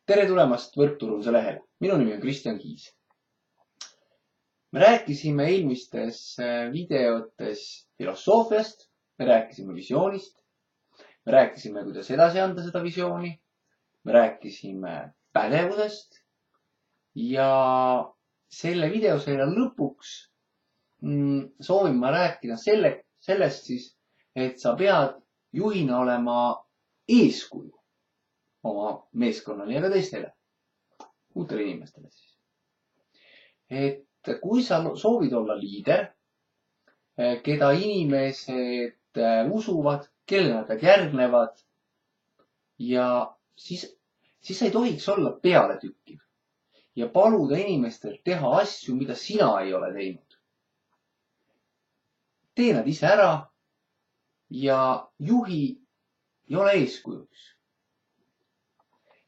Tere tulemast võrkturunduse lehele. Minu nimi on Kristjan Kiis. Me rääkisime eelmistes videotes filosoofiast, me rääkisime visioonist, me rääkisime, kuidas edasi anda seda visiooni, me rääkisime pädevusest ja selle videoseeria lõpuks soovin ma rääkida sellest siis, et sa pead juhina olema eeskuju oma meeskonnale ja ka teistele, uutele inimestele siis. Et kui sa soovid olla liider, keda inimesed usuvad, kellele nad järgnevad ja siis sa ei tohiks olla pealetükkiv ja paluda inimestel teha asju, mida sina ei ole teinud. Tee nad ise ära ja juhi ja ole eeskujuks.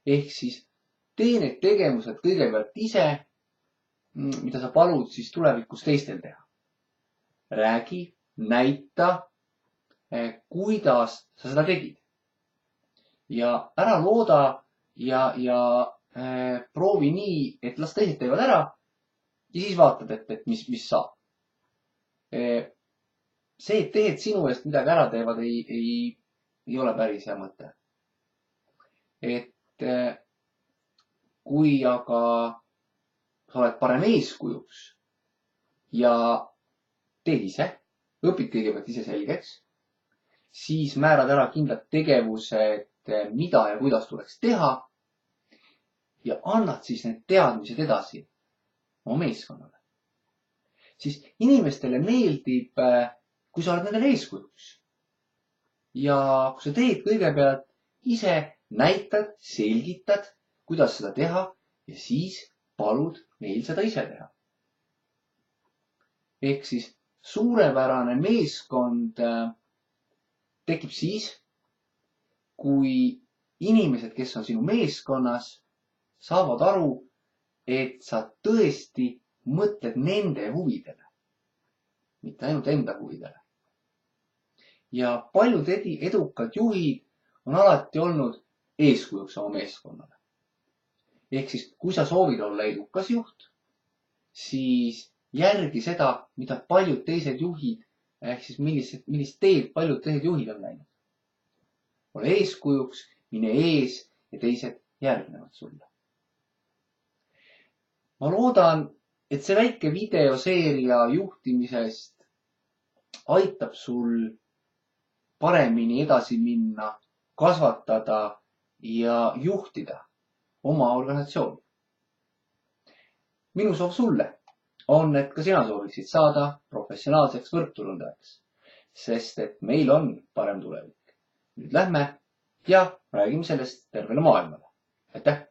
Ehk siis tee need tegevused kõigepealt ise, mida sa palud siis tulevikus teistel teha. Räägi, näita, kuidas sa seda tegid. Ja ära looda ja proovi nii, et las teised teevad ära ja siis vaatad, et mis saab. See, et tehed sinu eest midagi ära teevad, ei ole päris hea mõte. Et kui aga sa oled parem eeskujuks ja teed ise, õpid kõigepealt ise selgeks, siis määrad ära kindlad tegevused, mida ja kuidas tuleks teha ja annad siis need teadmised edasi oma meeskonnale. Siis inimestele meeldib, kui sa oled nendele eeskujuks. Ja kui sa teed kõigepealt ise, näitad, selgitad, kuidas seda teha ja siis palud neil seda ise teha. Ehk siis suurepärane meeskond tekib siis, kui inimesed, kes on sinu meeskonnas, saavad aru, et sa tõesti mõtled nende huvidele, mitte ainult enda huvidele. Ja paljud edukad juhid on alati olnud eeskujuks oma meeskonnale. Ehk siis, kui sa soovid olla edukas juht, siis järgi seda, mida paljud teised juhid, ehk siis millist teed paljud teised juhid on läinud. Ole eeskujuks, mine ees ja teised järgnevad sulle. Ma loodan, et see väike videoseeria juhtimisest aitab sul paremini edasi minna, kasvatada ja juhtida oma organisatsiooni. Minu soov sulle on, et ka sina sooviksid saada professionaalseks võrkturundajaks, sest et meil on parem tulevik. Nüüd lähme ja räägime sellest tervele maailmale. Aitäh!